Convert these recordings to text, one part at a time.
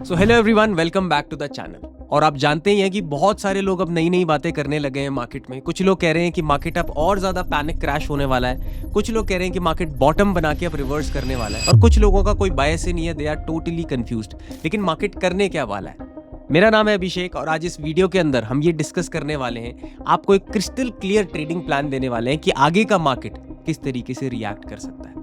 So hello everyone, welcome back to the channel. और आप जानते ही हैं कि बहुत सारे लोग अब नई नई बातें करने लगे हैं मार्केट में। कुछ लोग कह रहे हैं कि मार्केट अब और ज्यादा पैनिक क्रैश होने वाला है, कुछ लोग कह रहे हैं कि मार्केट बॉटम बना के अब रिवर्स करने वाला है, और कुछ लोगों का कोई बायस ही नहीं है, दे आर टोटली कंफ्यूज्ड। लेकिन मार्केट करने क्या वाला है? मेरा नाम है अभिषेक और आज इस वीडियो के अंदर हम ये डिस्कस करने वाले हैं, आपको एक क्रिस्टल क्लियर ट्रेडिंग प्लान देने वाले हैं कि आगे का मार्केट किस तरीके से रिएक्ट कर सकता है।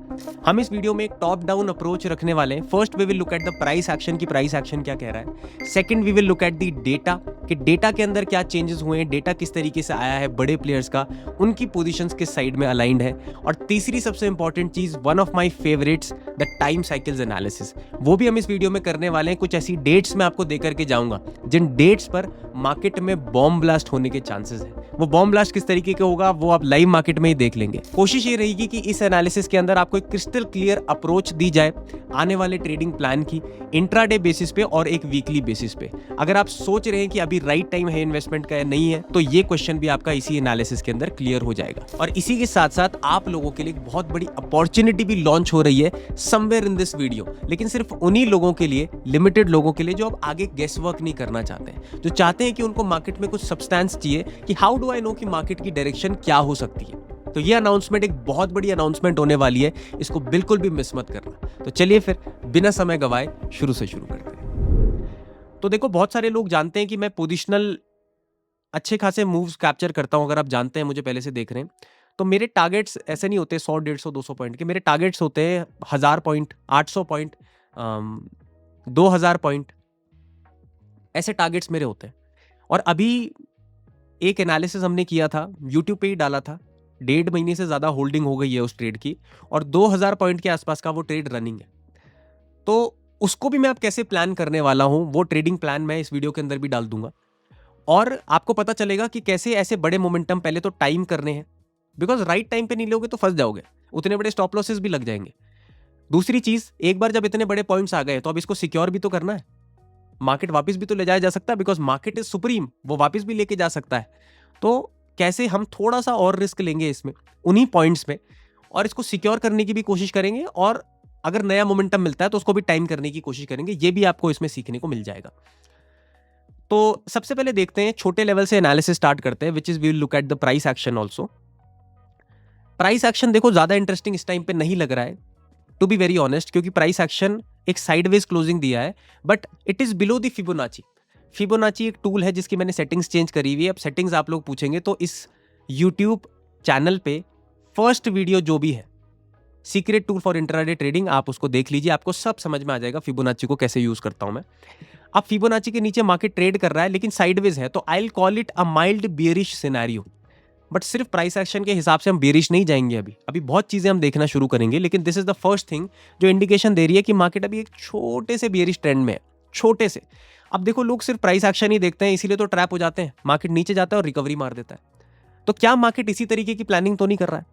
हम इस वीडियो में एक टॉप डाउन अप्रोच रखने वाले हैं। First we will look at the price action, की प्राइस एक्शन क्या कह रहा है। Second we will look at the data, कि डेटा के अंदर क्या चेंजेस हुए हैं, डेटा किस तरीके से आया है, बड़े प्लेयर्स का उनकी पोजीशंस किस साइड में अलाइंड है। और तीसरी सबसे इंपॉर्टेंट चीज, one of my favourites, the time cycles analysis, वो भी हम इस वीडियो में करने वाले हैं। कुछ ऐसी डेट्स मैं आपको देकर के जाऊंगा जिन डेट्स पर मार्केट में बॉम्ब ब्लास्ट होने के चांसेस है। वो बॉम्ब ब्लास्ट किस तरीके का होगा वो आप लाइव मार्केट में ही देख लेंगे। कोशिश ये रहेगी कि इस एनालिसिस के अंदर आपको एक क्रिस्टल क्लियर अप्रोच दी जाए आने वाले ट्रेडिंग प्लान की, इंट्राडे बेसिस पे और एक वीकली बेसिस पे। अगर आप सोच रहे हैं कि अभी राइट टाइम है इन्वेस्टमेंट का या नहीं है, तो ये क्वेश्चन भी आपका इसी एनालिसिस के अंदर क्लियर हो जाएगा। और इसी के साथ साथ आप लोगों के लिए एक बहुत बड़ी अपॉर्चुनिटी भी लॉन्च हो रही है समवेयर इन दिस वीडियो, लेकिन सिर्फ उन्हीं लोगों के लिए, लिमिटेड लोगों के लिए जो अब आगे गेस वर्क नहीं करना चाहते हैं, जो चाहते हैं कि उनको मार्केट में कुछ सब्सटेंस चाहिए कि हाउ डू आई नो कि मार्केट की डायरेक्शन क्या हो सकती है। तो ये अनाउंसमेंट एक बहुत बड़ी अनाउंसमेंट होने वाली है, इसको बिल्कुल भी मिस मत करना। तो चलिए फिर बिना समय गवाए शुरू करते हैं। तो देखो, बहुत सारे लोग जानते हैं कि मैं पोजिशनल अच्छे खासे मूव्स कैप्चर करता हूं। अगर आप जानते हैं, मुझे पहले से देख रहे हैं, तो मेरे टारगेट्स ऐसे नहीं होते 100, 150, 200 पॉइंट के। मेरे टारगेट्स होते हैं 1000 पॉइंट, 800 पॉइंट, 2000 पॉइंट, ऐसे टारगेट्स मेरे होते हैं। और अभी एक एनालिसिस हमने किया था, यूट्यूब पे ही डाला था, 1.5 महीने से ज्यादा होल्डिंग हो गई है उस ट्रेड की, और 2000 पॉइंट के आसपास का वो ट्रेड रनिंग है। तो उसको भी मैं अब कैसे प्लान करने वाला हूं, वो ट्रेडिंग प्लान मैं इस वीडियो के अंदर भी डाल दूंगा। और आपको पता चलेगा कि कैसे ऐसे बड़े मोमेंटम पहले तो टाइम करने हैं, बिकॉज राइट टाइम पे नहीं लोगे तो फंस जाओगे, उतने बड़े स्टॉप लॉसेस भी लग जाएंगे। दूसरी चीज, एक बार जब इतने बड़े पॉइंट्स आ गए तो अब इसको सिक्योर भी तो करना है। मार्केट वापस भी तो ले जाया जा सकता है, बिकॉज मार्केट इज सुप्रीम, वो वापस भी लेके जा सकता है। तो कैसे हम थोड़ा सा और रिस्क लेंगे इसमें, उन्हीं पॉइंट्स में, और इसको सिक्योर करने की भी कोशिश करेंगे, और अगर नया मोमेंटम मिलता है तो उसको भी टाइम करने की कोशिश करेंगे। ये भी आपको इसमें सीखने को मिल जाएगा। तो सबसे पहले देखते हैं, छोटे लेवल से एनालिसिस स्टार्ट करते हैं, which is we will look at the price action also. Price action देखो ज्यादा इंटरेस्टिंग इस टाइम पे नहीं लग रहा है, टू बी वेरी ऑनेस्ट, क्योंकि प्राइस एक्शन एक साइडवेज क्लोजिंग दिया है, but it is below the Fibonacci. Fibonacci एक टूल है जिसकी मैंने सेटिंग्स चेंज करी हुई है। अब सेटिंग्स आप लोग पूछेंगे तो इस यूट्यूब चैनल पे फर्स्ट वीडियो जो भी है, secret tool for intraday trading, आप उसको देख लीजिए, आपको सब समझ में आ जाएगा फिबोनाची को कैसे यूज करता हूं मैं। अब फिबोनाची के नीचे मार्केट ट्रेड कर रहा है, लेकिन साइडवेज है, तो I will call it a mild bearish scenario. But सिर्फ प्राइस एक्शन के हिसाब से हम बेरिश नहीं जाएंगे। अभी बहुत चीजें हम देखना शुरू करेंगे, लेकिन this is the first thing जो इंडिकेशन दे रही है कि मार्केट अभी एक छोटे से बेरिश ट्रेंड में है, छोटे से। अब देखो, लोग सिर्फ प्राइस एक्शन ही देखते हैं, इसीलिए तो ट्रैप हो जाते हैं। मार्केट नीचे जाता है और रिकवरी मार देता है। तो क्या मार्केट इसी तरीके की प्लानिंग तो नहीं कर रहा है?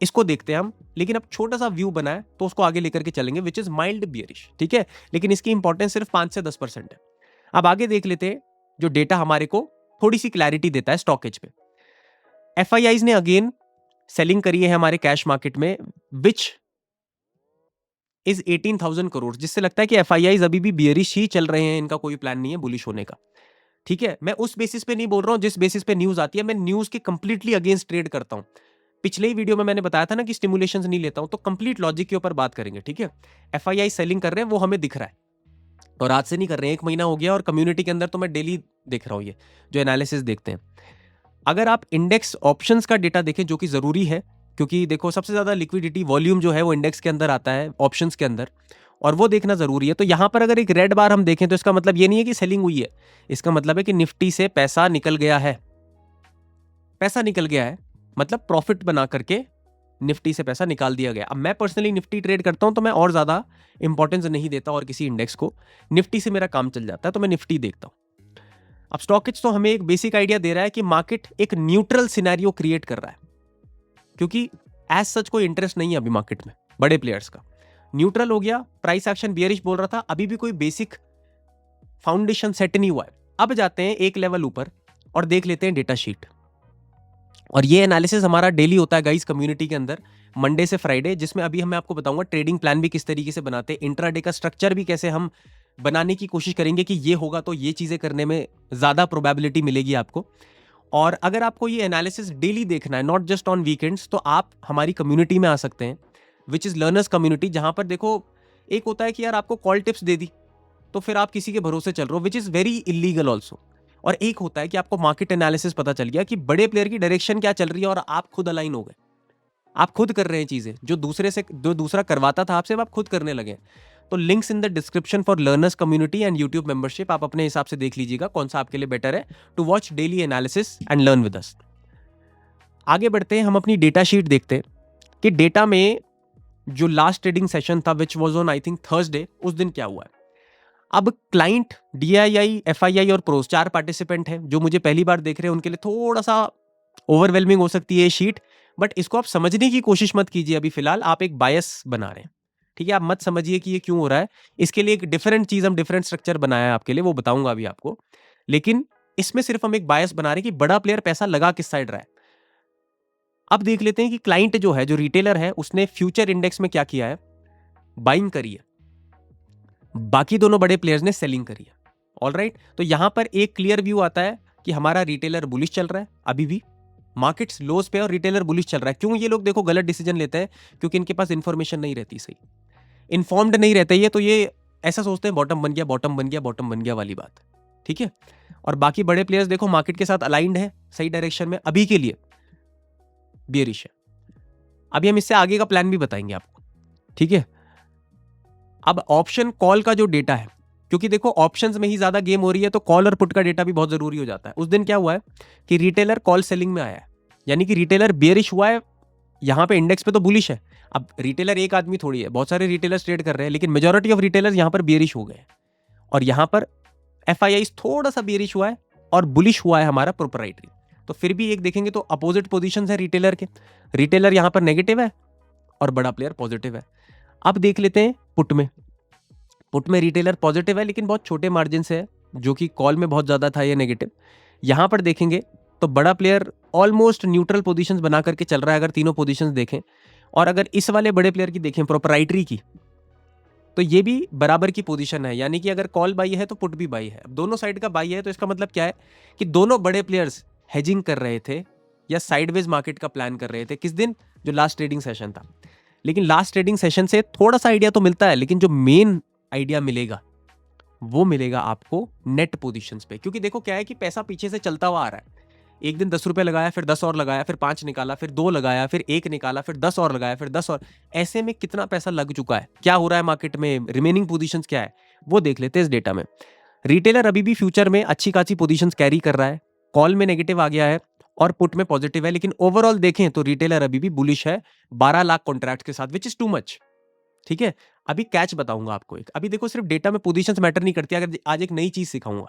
इसको देखते हैं हम, लेकिन अब छोटा सा व्यू बना है तो उसको आगे लेकर के चलेंगे, विच इज माइल्ड बियरिश, ठीक है। लेकिन इसकी इंपॉर्टेंस सिर्फ 5 से 10% है। अब आगे देख लेते हैं जो डेटा हमारे को थोड़ी सी क्लैरिटी देता है स्टॉकेज पे। एफआईआईज ने अगेन सेलिंग करी है हमारे कैश मार्केट में, विच इज 18,000 करोड़, जिससे लगता है कि एफआईआईज अभी भी बियरिश ही चल रहे हैं, इनका कोई प्लान नहीं है बुलिश होने का, ठीक है। मैं उस बेसिस पे नहीं बोल रहा हूं जिस बेसिस पे न्यूज आती है, मैं न्यूज के कंप्लीटली अगेंस्ट ट्रेड करता हूं। पिछले ही वीडियो में मैंने बताया था ना कि स्टिमुलेशंस नहीं लेता हूं, तो कंप्लीट लॉजिक के ऊपर बात करेंगे, ठीक है। एफआईआई सेलिंग कर रहे हैं, वो हमें दिख रहा है, और आज से नहीं कर रहे हैं, 1 महीना हो गया, और कम्युनिटी के अंदर तो मैं डेली देख रहा हूं ये जो एनालिसिस देखते हैं। अगर आप इंडेक्स ऑप्शंस का डेटा देखें, जो कि जरूरी है, क्योंकि देखो सबसे ज्यादा लिक्विडिटी वॉल्यूम जो है वो इंडेक्स के अंदर आता है, ऑप्शंस के अंदर, और वो देखना जरूरी है। तो यहां पर अगर एक रेड बार हम देखें तो इसका मतलब ये नहीं है कि सेलिंग हुई है, इसका मतलब है कि निफ्टी से पैसा निकल गया है। पैसा निकल गया है मतलब प्रॉफिट बना करके निफ्टी से पैसा निकाल दिया गया। अब मैं पर्सनली निफ्टी ट्रेड करता हूं, तो मैं और ज्यादा इंपॉर्टेंस नहीं देता और किसी इंडेक्स को, निफ्टी से मेरा काम चल जाता है, तो मैं निफ्टी देखता हूं। अब स्टॉकेज तो हमें एक बेसिक आइडिया दे रहा है कि मार्केट एक न्यूट्रल सिनेरियो क्रिएट कर रहा है, क्योंकि एज सच कोई इंटरेस्ट नहीं है अभी मार्केट में बड़े प्लेयर्स का। न्यूट्रल हो गया, प्राइस एक्शन बियरिश बोल रहा था, अभी भी कोई बेसिक फाउंडेशन सेट नहीं हुआ है। अब जाते हैं एक लेवल ऊपर और देख लेते हैं डेटा शीट। और ये एनालिसिस हमारा डेली होता है गाइस कम्युनिटी के अंदर, मंडे से फ्राइडे, जिसमें अभी मैं आपको बताऊंगा ट्रेडिंग प्लान भी किस तरीके से बनाते हैं, इंट्राडे का स्ट्रक्चर भी कैसे हम बनाने की कोशिश करेंगे कि ये होगा तो ये चीज़ें करने में ज़्यादा प्रोबेबिलिटी मिलेगी आपको। और अगर आपको ये एनालिसिस डेली देखना है, नॉट जस्ट ऑन वीकेंड्स, तो आप हमारी कम्युनिटी में आ सकते हैं, विच इज़ लर्नर्स कम्युनिटी, जहाँ पर देखो एक होता है कि यार आपको कॉल टिप्स दे दी तो फिर आप किसी के भरोसे चल रहे हो, which is very illegal also. और एक होता है कि आपको मार्केट एनालिसिस पता चल गया कि बड़े प्लेयर की डायरेक्शन क्या चल रही है और आप खुद अलाइन हो गए, आप खुद कर रहे हैं चीज़ें जो दूसरा करवाता था आपसे, अब आप खुद करने लगे। तो links in the description for learners community and YouTube membership, आप अपने हिसाब से देख लीजिएगा कौन सा आपके लिए बेटर है to watch daily analysis and learn with us. आगे बढ़ते हैं, हम अपनी डेटा शीट देखते हैं कि डेटा में जो लास्ट ट्रेडिंग सेशन था which was on I think Thursday, उस दिन क्या हुआ है। अब क्लाइंट, DII, FII और प्रोस 4 पार्टिसिपेंट हैं। जो मुझे पहली बार देख रहे हैं उनके लिए थोड़ा सा ओवरवेलमिंग हो सकती है ये शीट, बट इसको आप समझने की कोशिश मत कीजिए अभी फिलहाल, आप एक बायस बना रहे हैं, ठीक है। आप मत समझिए कि ये क्यों हो रहा है, इसके लिए एक डिफरेंट चीज, हम डिफरेंट स्ट्रक्चर बनाया है आपके लिए, वो बताऊंगा अभी आपको। लेकिन इसमें सिर्फ हम एक बायस बना रहे हैं कि बड़ा प्लेयर पैसा लगा किस साइड रहा है। अब देख लेते हैं कि क्लाइंट जो है, जो रिटेलर है, उसने फ्यूचर इंडेक्स में क्या किया है, बाइंग करी है, बाकी दोनों बड़े प्लेयर्स ने सेलिंग करी है। ऑलराइट, तो यहां पर एक क्लियर व्यू आता है कि हमारा रिटेलर बुलिश चल रहा है अभी भी, मार्केट्स लोस पे और रिटेलर बुलिश चल रहा है। क्यों ये लोग देखो गलत डिसीजन लेते हैं, क्योंकि इनके पास इंफॉर्मेशन नहीं रहती सही, इन्फॉर्म्ड नहीं रहते ये, तो ये ऐसा सोचते हैं बॉटम बन गया, बॉटम बन गया, बॉटम बन गया वाली बात, ठीक है। और बाकी बड़े प्लेयर्स देखो मार्केट के साथ अलाइंड है सही डायरेक्शन में, अभी के लिए बियरिश है। अभी हम इससे आगे का प्लान भी बताएंगे आपको, ठीक है। अब ऑप्शन कॉल का जो डेटा है, क्योंकि देखो ऑप्शंस में ही ज्यादा गेम हो रही है, तो कॉल और पुट का डेटा भी बहुत जरूरी हो जाता है। उस दिन क्या हुआ है कि रिटेलर कॉल सेलिंग में आया है, यानी कि रिटेलर बेयरिश हुआ है, यहां पे इंडेक्स पे तो बुलिश है। अब रिटेलर एक आदमी थोड़ी है, बहुत सारे रिटेलर्स ट्रेड कर रहे हैं, लेकिन मेजॉरिटी ऑफ रिटेलर्स यहां पर बेयरिश हो गए। और यहां पर FII थोड़ा सा बेयरिश हुआ है और बुलिश हुआ है हमारा प्रोप्राइटरी। तो फिर भी एक देखेंगे तो अपोजिट पोजीशंस है रिटेलर के, रिटेलर यहां पर नेगेटिव है और बड़ा प्लेयर पॉजिटिव है। अब देख लेते हैं पुट में, पुट में रिटेलर पॉजिटिव है लेकिन बहुत छोटे मार्जिन से है, जो कि कॉल में बहुत ज्यादा था ये नेगेटिव। यहां पर देखेंगे तो बड़ा प्लेयर ऑलमोस्ट न्यूट्रल पोजीशंस बना करके चल रहा है, अगर तीनों पोजीशंस देखें। और अगर इस वाले बड़े प्लेयर की देखें, प्रोप्राइटरी की, तो ये भी बराबर की पोजीशन है, यानी कि अगर कॉल बाई है तो पुट भी बाई है। अब दोनों साइड का बाई है, तो इसका मतलब क्या है कि दोनों बड़े प्लेयर्स हेजिंग कर रहे थे या साइडवेज मार्केट का प्लान कर रहे थे। किस दिन, जो लास्ट ट्रेडिंग सेशन था। लेकिन लास्ट ट्रेडिंग सेशन से थोड़ा सा आइडिया तो मिलता है, लेकिन जो मेन आइडिया मिलेगा वो मिलेगा आपको नेट पोजीशंस पे। क्योंकि देखो क्या है कि पैसा पीछे से चलता हुआ आ रहा है, एक दिन 10 रुपए लगाया, फिर 10 और लगाया, फिर 5 निकाला, फिर 2 लगाया, फिर 1 निकाला, फिर 10 और लगाया, फिर 10 और, ऐसे में कितना पैसा लग चुका है, क्या हो रहा है मार्केट में, रिमेनिंग पोजीशंस क्या है, वो देख लेते हैं इस डेटा में। रिटेलर अभी भी फ्यूचर में अच्छी खासी पोजीशंस कैरी कर रहा है, कॉल में नेगेटिव आ गया है और पुट में पॉजिटिव है, लेकिन ओवरऑल देखें तो रिटेलर अभी भी बुलिश है 12 लाख कॉन्ट्रैक्ट के साथ, विच इज टू मच, ठीक है। अभी कैच बताऊंगा आपको एक, अभी देखो सिर्फ डेटा में पोजीशंस मैटर नहीं करती, अगर आज एक नई चीज सिखाऊंगा।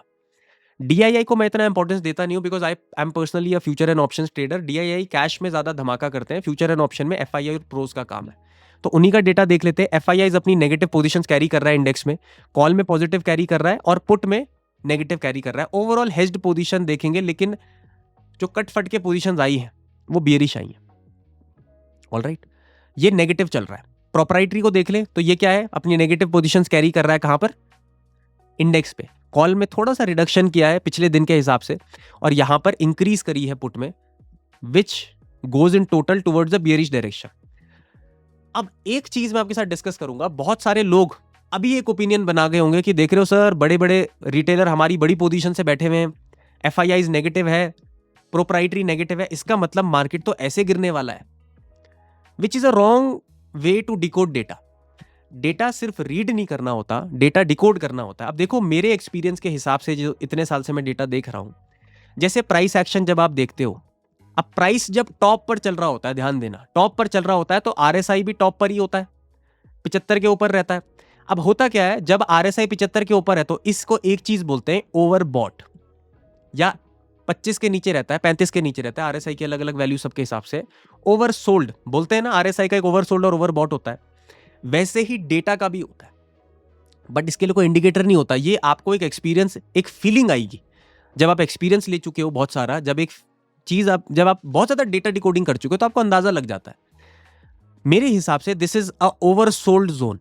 DII को मैं इतना इंपॉर्टेंस देता नहीं हूं, because I am personally a future and options trader. DII cash में ज्यादा धमाका करते हैं, फ्यूचर एंड ऑप्शन में FII और प्रोस का काम है। तो उन्हीं का डेटा देख लेते हैं। FII अपनी नेगेटिव पोजीशंस कैरी कर रहा है इंडेक्स में, कॉल में पॉजिटिव कैरी कर रहा है और पुट में नेगेटिव कैरी कर रहा है। ओवरऑल हेज्ड पोजीशन देखेंगे, लेकिन जो कट फट के पोजीशंस आई हैं वो बियरिश आई हैं। ऑलराइट, ये नेगेटिव चल रहा है। प्रोप्राइटरी को देख ले तो ये क्या है, अपनी नेगेटिव पोजीशंस कैरी कर रहा है, कहां पर, इंडेक्स पे। कॉल में थोड़ा सा रिडक्शन किया है पिछले दिन के हिसाब से, और यहां पर इंक्रीज करी है पुट में, which goes in total towards the bearish direction. अब एक चीज मैं आपके साथ डिस्कस करूंगा, बहुत सारे लोग अभी एक ओपिनियन बना गए होंगे कि देख रहे हो सर, बड़े बड़े रिटेलर हमारी बड़ी पोजीशन से बैठे हुए हैं, FII नेगेटिव है, प्रोप्राइटरी नेगेटिव है, इसका मतलब मार्केट तो ऐसे गिरने वाला है, which is a wrong way to decode data. Data सिर्फ रीड नहीं करना होता, डेटा डिकोड करना होता है। अब देखो मेरे एक्सपीरियंस के हिसाब से, जो इतने साल से मैं डेटा देख रहा हूं, जैसे प्राइस एक्शन जब आप देखते हो, अब प्राइस जब टॉप पर चल रहा होता है, ध्यान देना, टॉप पर चल रहा होता है, तो RSI भी टॉप पर ही होता है, 75 के ऊपर रहता है। अब होता क्या है, जब RSI 75 के ऊपर है तो इसको एक चीज बोलते हैं ओवरबॉट, या 25 के नीचे रहता है, 35 के नीचे रहता है, RSI की अलग अलग वैल्यू सबके हिसाब से, ओवरसोल्ड बोलते हैं ना। RSI का एक ओवरसोल्ड और ओवरबॉट होता है, वैसे ही डेटा का भी होता है, बट इसके लिए कोई इंडिकेटर नहीं होता। ये आपको एक एक्सपीरियंस, एक फीलिंग आएगी जब आप एक्सपीरियंस ले चुके हो बहुत सारा, जब एक चीज आप, जब आप बहुत ज्यादा डेटा डिकोडिंग कर चुके हो, तो आपको अंदाजा लग जाता है। मेरे हिसाब से this is a oversold zone,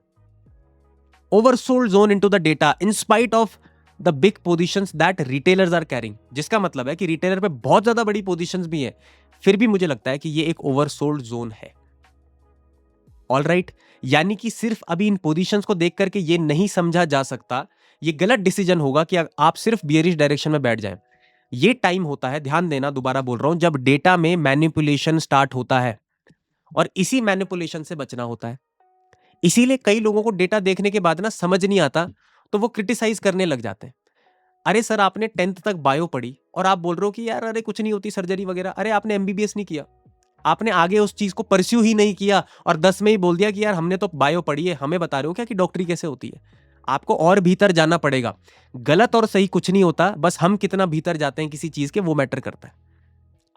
oversold zone into the data in spite of the big positions that retailers are carrying। जिसका मतलब है कि रिटेलर पे बहुत ज्यादा बड़ी पोजीशंस भी है, फिर भी मुझे लगता है कि ये एक ओवरसोल्ड जोन है। ऑल राइट, यानी कि सिर्फ अभी इन पोजीशंस को देख करके ये नहीं समझा जा सकता, ये गलत डिसीजन होगा कि आप सिर्फ बियरिश डायरेक्शन में बैठ जाएं। ये टाइम होता है, ध्यान देना, दोबारा बोल रहा हूं, जब डेटा में मैनिपुलेशन स्टार्ट होता है, और इसी मैनिपुलेशन से बचना होता है। इसीलिए कई लोगों को डेटा देखने के बाद ना समझ नहीं आता, तो वो क्रिटिसाइज करने लग जाते हैं। अरे सर, आपने 10th तक बायो पढ़ी और आप बोल रहे हो कि यार अरे कुछ नहीं होती सर्जरी वगैरह। अरे आपने एमबीबीएस नहीं किया, आपने आगे उस चीज को परस्यू ही नहीं किया, और 10 में ही बोल दिया कि यार हमने तो बायो पढ़ी है, हमें बता रहे हो क्या कि डॉक्टरी कैसे होती है। आपको और भीतर जाना पड़ेगा। गलत और सही कुछ नहीं होता, बस हम कितना भीतर जाते हैं किसी चीज के, वो मैटर करता है।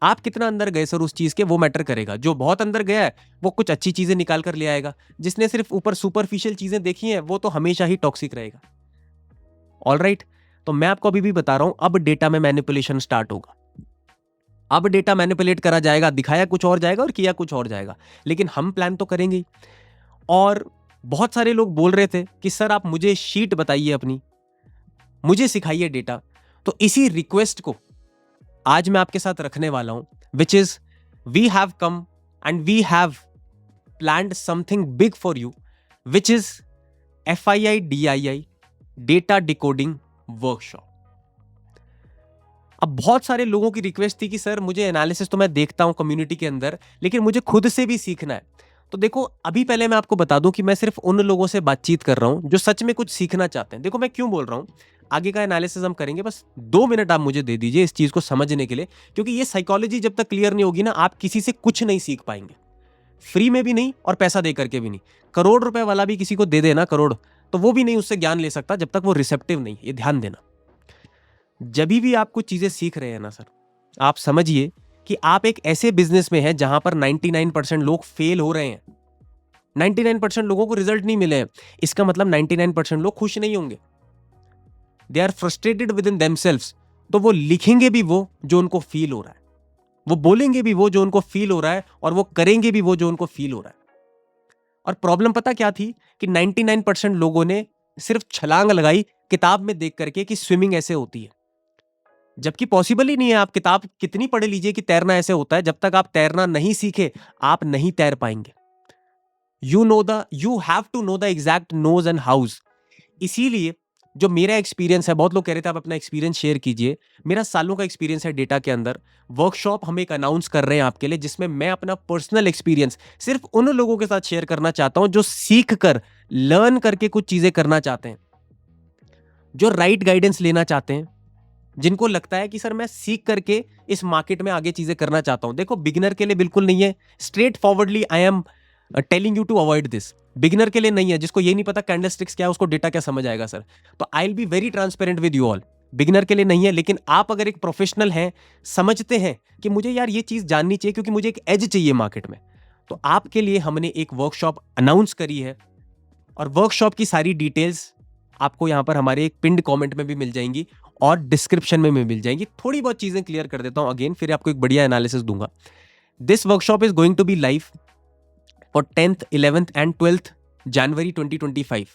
आप कितना अंदर गए सर उस चीज के, वो मैटर करेगा। जो बहुत अंदर गया है वो कुछ अच्छी चीजें निकाल कर ले आएगा, जिसने सिर्फ ऊपर सुपरफिशियल चीजें देखी हैं वो तो हमेशा ही टॉक्सिक रहेगा। ऑल राइट, तो मैं आपको अभी भी बता रहा हूं, अब डेटा में मैनिपुलेशन स्टार्ट होगा। अब डेटा मैनिपुलेट करा जाएगा, दिखाया कुछ और जाएगा और किया कुछ और जाएगा, लेकिन हम प्लान तो करेंगे ही। और बहुत सारे लोग बोल रहे थे कि सर आप मुझे शीट बताइए अपनी, मुझे सिखाइए डेटा। तो इसी रिक्वेस्ट को आज मैं आपके साथ रखने वाला हूं, which is we have come and we have planned something big for you, which is FIIDII data decoding workshop. अब बहुत सारे लोगों की रिक्वेस्ट थी कि सर मुझे एनालिसिस तो मैं देखता हूं कम्युनिटी के अंदर, लेकिन मुझे खुद से भी सीखना है। तो देखो, अभी पहले मैं आपको बता दूं कि मैं सिर्फ उन लोगों से बातचीत कर रहा हूं जो सच में कुछ सीखना चाहते हैं। देखो मैं क्यों बोल रहा हूं, आगे का एनालिसिस हम करेंगे, बस 2 मिनट आप मुझे दे दीजिए इस चीज को समझने के लिए, क्योंकि ये साइकोलॉजी जब तक क्लियर नहीं होगी ना, आप किसी से कुछ नहीं सीख पाएंगे, फ्री में भी नहीं और पैसा दे करके भी नहीं। करोड़ रुपए वाला भी किसी को दे देना करोड़, तो वो भी नहीं उससे ज्ञान ले सकता जब तक वो रिसेप्टिव नहीं। ये ध्यान देना, जब भी आप कुछ चीजें सीख रहे हैं ना सर, आप समझिए कि आप एक ऐसे बिजनेस में हैं जहां पर 99% लोग फेल हो रहे हैं, 99% लोगों को रिजल्ट नहीं मिले हैं। इसका मतलब 99% लोग खुश नहीं होंगे, they are frustrated within themselves. तो वो लिखेंगे भी वो जो उनको फील हो रहा है, वो बोलेंगे भी वो जो उनको फील हो रहा है, और वो करेंगे भी वो जो उनको फील हो रहा है। और प्रॉब्लम पता क्या थी कि 99% लोगों ने सिर्फ छलांग लगाई किताब में देख करके कि स्विमिंग ऐसे होती है, जबकि पॉसिबल ही नहीं है। आप किताब कितनी पढ़ लीजिए कि तैरना ऐसे होता है, जब तक आप तैरना नहीं सीखे आप नहीं तैर पाएंगे। You have to know the exact knows and hows. इसीलिए जो मेरा एक्सपीरियंस है, बहुत लोग कह रहे थे आप अपना एक्सपीरियंस शेयर कीजिए, मेरा सालों का एक्सपीरियंस है डेटा के अंदर। वर्कशॉप हम एक अनाउंस कर रहे हैं आपके लिए, जिसमें मैं अपना पर्सनल एक्सपीरियंस सिर्फ उन लोगों के साथ शेयर करना चाहता हूं जो सीख कर, लर्न करके कुछ चीजें करना चाहते हैं, जो राइट गाइडेंस लेना चाहते हैं, जिनको लगता है कि सर मैं सीख करके इस मार्केट में आगे चीजें करना चाहता हूं। देखो, बिगिनर के लिए बिल्कुल नहीं है, straight forwardly I am telling you to avoid this. Beginner के लिए नहीं है, जिसको ये नहीं पता कैंडलस्टिक्स क्या है उसको डेटा क्या समझ आएगा सर। तो I will be very transparent with you all, beginner के लिए नहीं है। लेकिन आप अगर एक प्रोफेशनल हैं, समझते हैं कि मुझे यार ये चीज जाननी चाहिए क्योंकि मुझे एक एज चाहिए मार्केट में, तो आपके लिए हमने एक वर्कशॉप अनाउंस करी है। और वर्कशॉप की सारी डिटेल्स आपको यहां पर हमारे एक पिंड कमेंट में भी मिल जाएंगी और डिस्क्रिप्शन में भी मिल जाएंगी। थोड़ी बहुत चीजें क्लियर कर देता हूं अगेन, फिर आपको एक बढ़िया एनालिसिस दूंगा। This workshop is going to be live for 10th, 11th and 12th January 2025।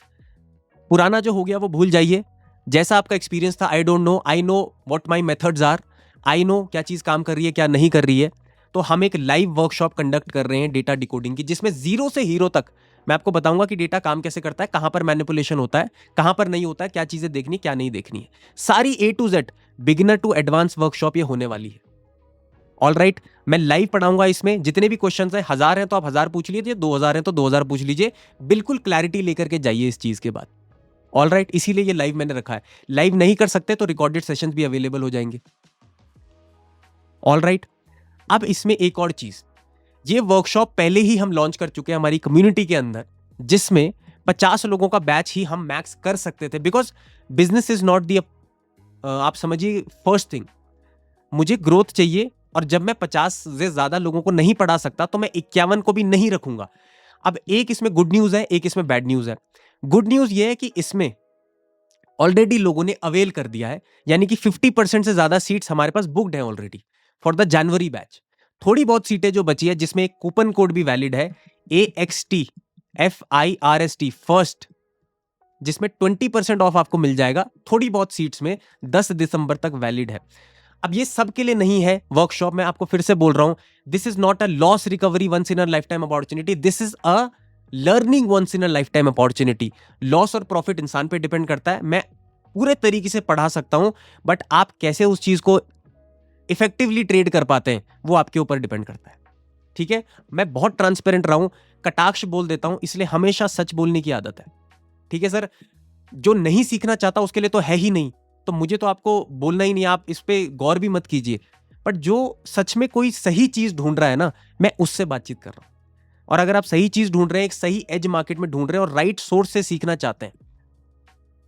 पुराना जो हो गया वो भूल जाइए, जैसा आपका एक्सपीरियंस था, I don't know, I know what my methods are, I know क्या चीज काम कर रही है क्या नहीं कर रही है। तो हम एक लाइव वर्कशॉप कंडक्ट कर रहे हैं डेटा डिकोडिंग की, जिसमें जीरो से हीरो तक मैं आपको बताऊंगा कि डेटा काम कैसे करता है, कहां पर मैनिपुलेशन होता है, कहां पर नहीं होता है, क्या चीजें देखनी क्या नहीं देखनी है। सारी A to Z beginner to advance workshop ये होने वाली है। ऑल राइट, मैं लाइव पढ़ाऊंगा इसमें। जितने भी क्वेश्चंस हैं, 1000 हैं तो आप 1000 पूछ लीजिए, 2000 हैं तो 2000 पूछ लीजिए, बिल्कुल क्लैरिटी लेकर के जाइए इस चीज के बाद। ऑल राइट, इसीलिए ये लाइव मैंने रखा है। लाइव नहीं कर सकते तो रिकॉर्डेड सेशंस भी अवेलेबल हो जाएंगे। ऑल राइट, अब इसमें एक और चीज, ये वर्कशॉप पहले ही हम लॉन्च कर चुके हैं हमारी कम्युनिटी के अंदर, जिसमें 50 लोगों का बैच ही हम मैक्स कर सकते थे, because business is not the, आप समझिए, फर्स्ट थिंग। मुझे ग्रोथ चाहिए, और जब मैं 50 से ज्यादा लोगों को नहीं पढ़ा सकता तो मैं 51 को भी नहीं रखूंगा। अब एक इसमें गुड न्यूज है, एक इसमें बैड न्यूज है। गुड न्यूज ये है कि इसमें ऑलरेडी लोगों ने अवेल कर दिया है, यानी कि 50% से ज्यादा सीट्स हमारे पास बुक्ड हैं already for the January batch. थोड़ी बहुत सीटें जो बची है, जिसमें एक कूपन कोड भी वैलिड है, AXT FIRST फर्स्ट जिसमें 20% ऑफ आपको मिल जाएगा थोड़ी बहुत सीट्स में, 10 दिसंबर तक वैलिड है। अब ये सबके लिए नहीं है वर्कशॉप, मैं आपको फिर से बोल रहा हूं, this is not a loss recovery once in a lifetime opportunity, this is a learning once in a lifetime opportunity. Loss और प्रॉफिट इंसान पे डिपेंड करता है, मैं पूरे तरीके से पढ़ा सकता हूं, बट आप कैसे उस चीज को इफेक्टिवली ट्रेड कर पाते हैं वो आपके ऊपर डिपेंड करता है। ठीक है, मैं बहुत ट्रांसपेरेंट रहा हूं, कटाक्ष बोल देता हूं, इसलिए हमेशा सच बोलने की आदत है। ठीक है सर, जो नहीं सीखना चाहता उसके लिए तो है ही नहीं, तो मुझे तो आपको बोलना ही नहीं, आप इस पे गौर भी मत कीजिए। बट जो सच में कोई सही चीज ढूंढ रहा है ना, मैं उससे बातचीत कर रहा हूं। और अगर आप सही चीज ढूंढ रहे हैं, एक सही एज मार्केट में ढूंढ रहे हैं और राइट सोर्स से सीखना चाहते हैं,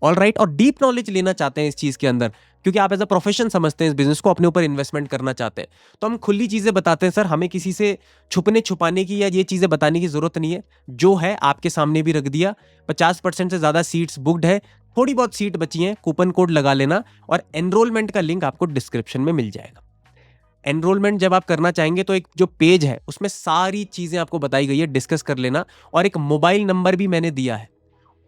ऑल राइट, और डीप नॉलेज लेना चाहते हैं इस चीज के अंदर, क्योंकि आप एज अ प्रोफेशन समझते हैं इस बिजनेस को, अपने ऊपर इन्वेस्टमेंट करना चाहते हैं, तो हम खुली चीजें बताते हैं सर, हमें किसी से छुपने छुपाने की या ये चीजें बताने की जरूरत नहीं है। जो है आपके सामने भी रख दिया, 50% से ज्यादा सीट्स बुक्ड है, थोड़ी बहुत सीट बची हैं, कूपन कोड लगा लेना, और एनरोलमेंट का लिंक आपको डिस्क्रिप्शन में मिल जाएगा। एनरोलमेंट जब आप करना चाहेंगे तो एक जो पेज है उसमें सारी चीजें आपको बताई गई है, डिस्कस कर लेना, और एक मोबाइल नंबर भी मैंने दिया है,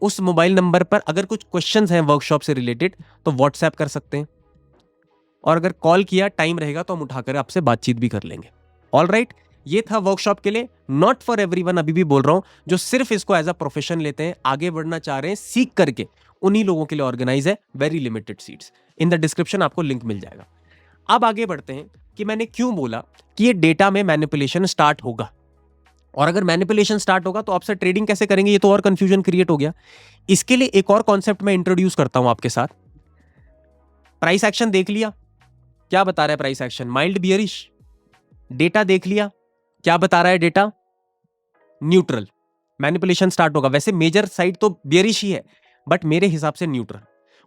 उस मोबाइल नंबर पर अगर कुछ क्वेश्चंस हैं वर्कशॉप से रिलेटेड तो व्हाट्सएप कर सकते हैं, और अगर कॉल किया टाइम रहेगा तो हम उठाकर आपसे बातचीत भी कर लेंगे। ऑल राइट, ये था वर्कशॉप के लिए, नॉट फॉर एवरीवन, अभी भी बोल रहा हूं, जो सिर्फ इसको एज अ प्रोफेशन लेते हैं, आगे बढ़ना चाह रहे हैं सीख करके, उन्हीं लोगों के लिए ऑर्गेनाइज है, very limited seats, in the description आपको लिंक मिल जाएगा। अब आगे बढ़ते हैं कि मैंने क्यों बोला कि ये डेटा में मैनिपुलेशन स्टार्ट होगा, और अगर मैनिपुलेशन स्टार्ट होगा तो आपसे ट्रेडिंग कैसे करेंगे, ये तो और कंफ्यूजन क्रिएट हो गया। इसके लिए एक और कॉन्सेप्ट मैं इंट्रोड्यूस करता हूं आपके साथ। प्राइस एक्शन देख लिया, क्या बता रहा है price action, mild bearish. Data देख लिया, क्या बता रहा है डेटा, न्यूट्रल। मैनिपुलेशन स्टार्ट होगा, वैसे मेजर साइड तो बियरिश ही है, बट मेरे हिसाब से न्यूट्रल,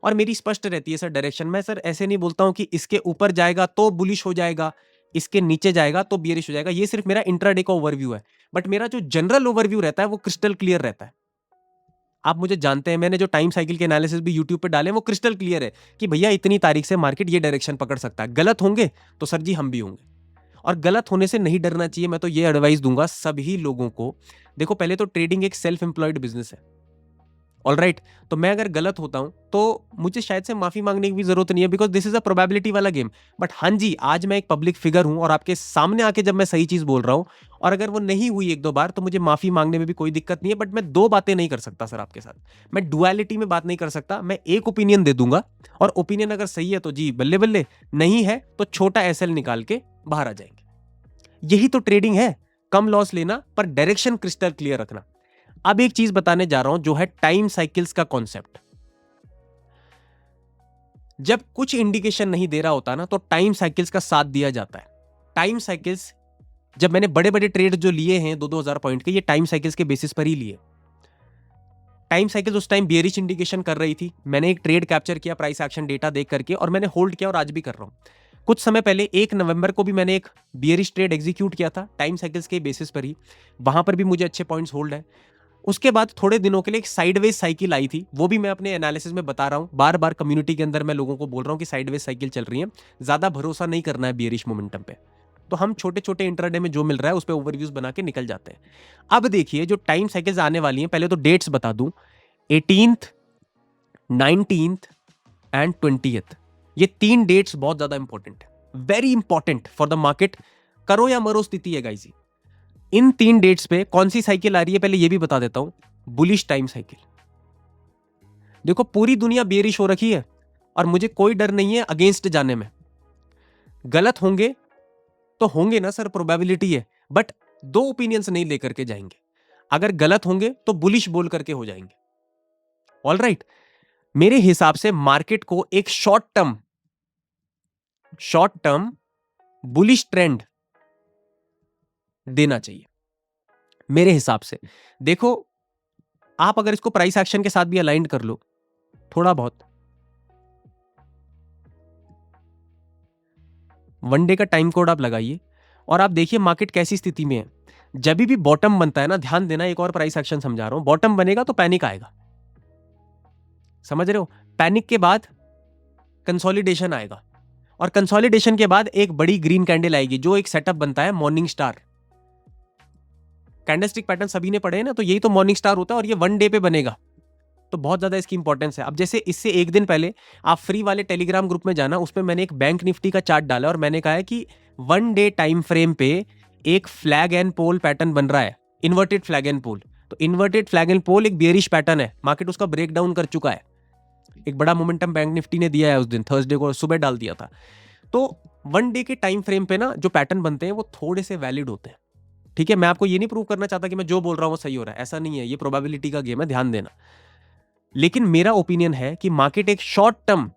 और मेरी स्पष्ट रहती है सर डायरेक्शन। मैं सर ऐसे नहीं बोलता हूं कि इसके ऊपर जाएगा तो बुलिश हो जाएगा, इसके नीचे जाएगा तो बियरिश हो जाएगा, ये सिर्फ मेरा इंट्राडे का ओवरव्यू है, बट मेरा जो जनरल ओवरव्यू रहता है वो क्रिस्टल क्लियर रहता है। आप मुझे जानते हैं, मैंने जो टाइम साइकिल के एनालिसिस भी यूट्यूब पे डाले वो क्रिस्टल क्लियर है कि भैया इतनी तारीख से मार्केट ये डायरेक्शन पकड़ सकता है। गलत होंगे तो सर जी हम भी होंगे, और गलत होने से नहीं डरना चाहिए। मैं तो ये एडवाइस दूंगा सभी लोगों को, देखो पहले तो ट्रेडिंग एक सेल्फ एम्प्लॉयड बिजनेस है, ऑल राइट, तो मैं अगर गलत होता हूं तो मुझे शायद से माफी मांगने की भी जरूरत नहीं है, because this is a probability वाला गेम। बट हाँ जी, आज मैं एक पब्लिक फिगर हूं और आपके सामने आके जब मैं सही चीज बोल रहा हूं, और अगर वो नहीं हुई एक दो बार तो मुझे माफी मांगने में भी कोई दिक्कत नहीं है। बट मैं दो बातें नहीं कर सकता सर आपके साथ, मैं डुअलिटी में बात नहीं कर सकता। मैं एक ओपिनियन दे दूंगा, और ओपिनियन अगर सही है तो जी बल्ले बल्ले, नहीं है तो छोटा एसएल निकाल के बाहर आ जाएंगे। यही तो ट्रेडिंग है, कम लॉस लेना पर डायरेक्शन क्रिस्टल क्लियर रखना। अब एक चीज बताने जा रहा हूं जो है टाइम साइकिल्स का कॉन्सेप्ट। जब कुछ इंडिकेशन नहीं दे रहा होता ना तो टाइम साइकिल्स का साथ दिया जाता है। टाइम साइकिल्स, जब मैंने बड़े बड़े ट्रेड जो लिए हैं 2-2 हजार पॉइंट के, ये टाइम साइकिल्स के बेसिस पर ही लिए। टाइम साइकिल्स उस टाइम बियरिश इंडिकेशन कर रही थी, मैंने एक ट्रेड कैप्चर किया प्राइस एक्शन डेटा देख करके, और मैंने होल्ड किया और आज भी कर रहा हूं। कुछ समय पहले 1 नवंबर को भी मैंने एक बियरिश ट्रेड एग्जीक्यूट किया था टाइम साइकिल्स के बेसिस पर ही, वहां पर भी मुझे अच्छे पॉइंट्स होल्ड है। उसके बाद थोड़े दिनों के लिए एक साइडवेज साइकिल आई थी, वो भी मैं अपने एनालिसिस में बता रहा हूं, बार बार कम्युनिटी के अंदर मैं लोगों को बोल रहा हूं कि साइडवेज साइकिल चल रही है, ज्यादा भरोसा नहीं करना है बियरिश मोमेंटम पे। तो हम छोटे छोटे इंट्राडे में जो मिल रहा है उस पर ओवरव्यूज बना के निकल जाते हैं। अब देखिए जो टाइम साइकिल्स आने वाली हैं, पहले तो डेट्स बता दूं, 18th, 19th एंड 20th, ये 3 डेट्स बहुत ज्यादा इंपॉर्टेंट है, very important for the market. करो या मरो स्थिति है गाइस। इन 3 डेट्स पे कौन सी साइकिल आ रही है पहले ये भी बता देता हूं, बुलिश टाइम साइकिल। देखो पूरी दुनिया बेरिश हो रखी है और मुझे कोई डर नहीं है अगेंस्ट जाने में। गलत होंगे तो होंगे ना सर, प्रोबेबिलिटी है, बट 2 ओपिनियंस नहीं लेकर के जाएंगे। अगर गलत होंगे तो बुलिश बोल करके हो जाएंगे, ऑल राइट। मेरे हिसाब से मार्केट को एक शॉर्ट टर्म बुलिश ट्रेंड देना चाहिए मेरे हिसाब से। देखो आप अगर इसको प्राइस एक्शन के साथ भी अलाइन कर लो थोड़ा बहुत, वन डे का टाइम कोड आप लगाइए और आप देखिए मार्केट कैसी स्थिति में है। जब भी बॉटम बनता है ना, ध्यान देना, एक और प्राइस एक्शन समझा रहा हूं, बॉटम बनेगा तो पैनिक आएगा, समझ रहे हो। पैनिक के बाद कंसोलिडेशन आएगा, और कंसोलिडेशन के बाद एक बड़ी ग्रीन कैंडल आएगी जो एक सेटअप बनता है मॉर्निंग स्टार। कैंडलस्टिक पैटर्न सभी ने पढ़े हैं ना, तो यही तो मॉर्निंग स्टार होता है, और ये वन डे पे बनेगा। तो बहुत ज़्यादा इसकी इंपॉर्टेंस है। अब जैसे इससे एक दिन पहले आप फ्री वाले टेलीग्राम ग्रुप में जाना, उसमें मैंने एक बैंक निफ्टी का चार्ट डाला और मैंने कहा है कि 1 डे टाइम फ्रेम पे एक फ्लैग एंड पोल पैटर्न बन रहा है, इन्वर्टेड फ्लैग एंड पोल। तो इन्वर्टेड फ्लैग एंड पोल एक बेयरिश पैटर्न है, मार्केट उसका ब्रेक डाउन कर चुका है। एक बड़ा मोमेंटम बैंक निफ्टी ने दिया है उस दिन, थर्सडे को सुबह डाल दिया था। तो 1 डे के टाइम फ्रेम पे ना जो पैटर्न बनते हैं वो थोड़े से वैलिड होते हैं, ठीक है। मैं आपको ये नहीं प्रूव करना चाहता कि मैं जो बोल रहा हूं वो सही हो रहा है, ऐसा नहीं है, ये प्रोबेबिलिटी का गेम है, ध्यान देना। लेकिन मेरा ओपिनियन है कि मार्केट एक शॉर्ट टर्म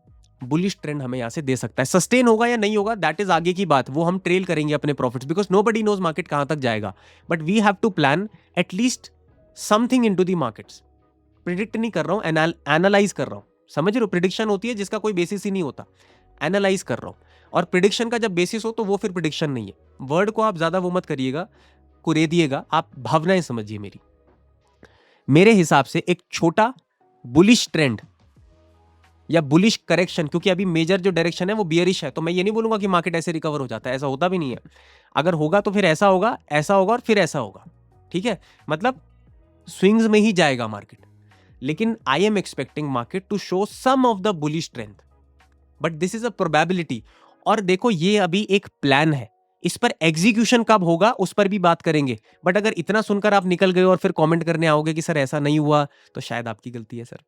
बुलिश ट्रेंड हमें यहां से दे सकता है। सस्टेन होगा या नहीं होगा दैट इज आगे की बात, वो हम ट्रेल करेंगे अपने profits, because nobody knows market कहां तक जाएगा। But we have to plan at least something into the markets. Predict नहीं कर रहा हूं, एनालाइज कर रहा हूं, समझ रहे हो। प्रिडिक्शन होती है जिसका कोई बेसिस ही नहीं होता, एनालाइज कर रहा हूं। और प्रिडिक्शन का जब बेसिस हो तो वो फिर प्रिडिक्शन नहीं है। वर्ड को आप ज्यादा वो मत करिएगा, कुरेदिएगा, आप भावनाएं समझिए मेरी। मेरे हिसाब से एक छोटा बुलिश ट्रेंड या बुलिश करेक्शन, क्योंकि अभी मेजर जो डायरेक्शन है वो बियरिश है, तो मैं ये नहीं बोलूंगा कि मार्केट ऐसे रिकवर हो जाता है, ऐसा होता भी नहीं है। अगर होगा तो फिर ऐसा होगा, ऐसा होगा और फिर ऐसा होगा, ठीक है। मतलब स्विंग्स में ही जाएगा मार्केट। लेकिन I am expecting market to show some of the bullish strength, but this is a probability. और देखो ये अभी एक प्लान है, इस पर एग्जीक्यूशन कब होगा उस पर भी बात करेंगे। बट अगर इतना सुनकर आप निकल गए और फिर कमेंट करने आओगे कि सर ऐसा नहीं हुआ, तो शायद आपकी गलती है सर।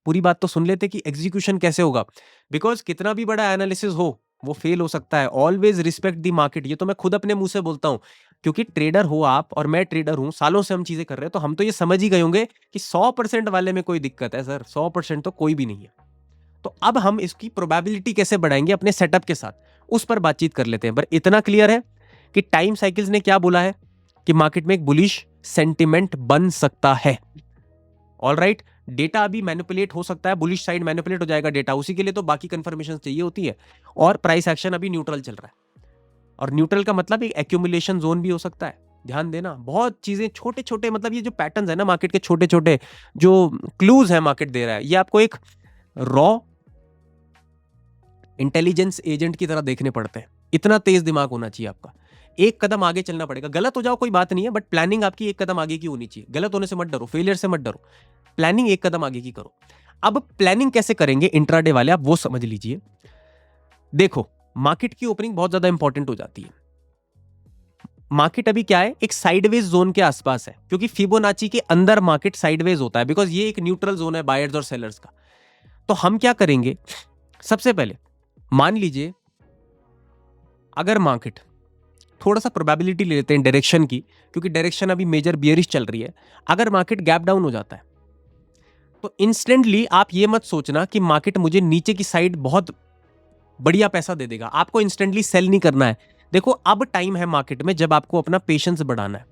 पूरी बात तो सुन लेते कि एग्जीक्यूशन कैसे होगा, बिकॉज कितना भी बड़ा एनालिसिस हो वो फेल हो सकता है। ऑलवेज रिस्पेक्ट द मार्केट, ये तो मैं खुद अपने मुंह से बोलता हूं, क्योंकि ट्रेडर हो आप और मैं ट्रेडर हूं, सालों से हम चीजें कर रहे हैं, तो हम तो ये समझ ही गए होंगे कि 100% वाले में कोई दिक्कत है सर, 100% तो कोई भी नहीं है। तो अब हम इसकी प्रोबेबिलिटी कैसे बढ़ाएंगे अपने सेटअप के साथ, उस पर बातचीत कर लेते हैं। पर इतना क्लियर है कि टाइम साइकिल्स ने क्या बोला है कि मार्केट में एक बुलिश सेंटिमेंट बन सकता है। ऑलराइट, डेटा अभी मैनिपुलेट हो सकता है, बुलिश साइड मैनिपुलेट हो जाएगा डेटा, उसी के लिए तो बाकी कंफर्मेशन चाहिए होती है। और प्राइस एक्शन अभी न्यूट्रल चल रहा है, और न्यूट्रल का मतलब एक एक्यूमुलेशन जोन भी हो सकता है। ध्यान देना, बहुत चीजें छोटे छोटे, मतलब ये जो पैटर्न्स है ना मार्केट के, छोटे छोटे जो क्लूज है मार्केट दे रहा है, ये आपको एक रॉ इंटेलिजेंस एजेंट की तरह देखने पड़ते हैं। इतना तेज दिमाग होना चाहिए आपका, एक कदम आगे चलना पड़ेगा। गलत हो जाओ कोई बात नहीं है, बट प्लानिंग आपकी एक कदम आगे की होनी चाहिए। गलत होने से मत डरो, फेलियर से मत डरो, प्लानिंग एक कदम आगे की करो। अब प्लानिंग कैसे करेंगे इंट्राडे वाले, आप वो समझ लीजिए। देखो, मार्केट की ओपनिंग बहुत ज्यादा इंपॉर्टेंट हो जाती है। मार्केट अभी क्या है, एक साइडवेज जोन के आसपास है, क्योंकि फिबोनाची के अंदर मार्केट साइडवेज होता है, बिकॉज ये एक न्यूट्रल जोन है बायर्स और सेलर्स का। तो हम क्या करेंगे, सबसे पहले मान लीजिए अगर मार्केट, थोड़ा सा प्रोबेबिलिटी ले लेते हैं डायरेक्शन की, क्योंकि डायरेक्शन अभी मेजर बियरिश चल रही है। अगर मार्केट गैप डाउन हो जाता है तो इंस्टेंटली आप ये मत सोचना कि मार्केट मुझे नीचे की साइड बहुत बढ़िया पैसा दे देगा। आपको इंस्टेंटली सेल नहीं करना है। देखो, अब टाइम है मार्केट में जब आपको अपना पेशेंस बढ़ाना है।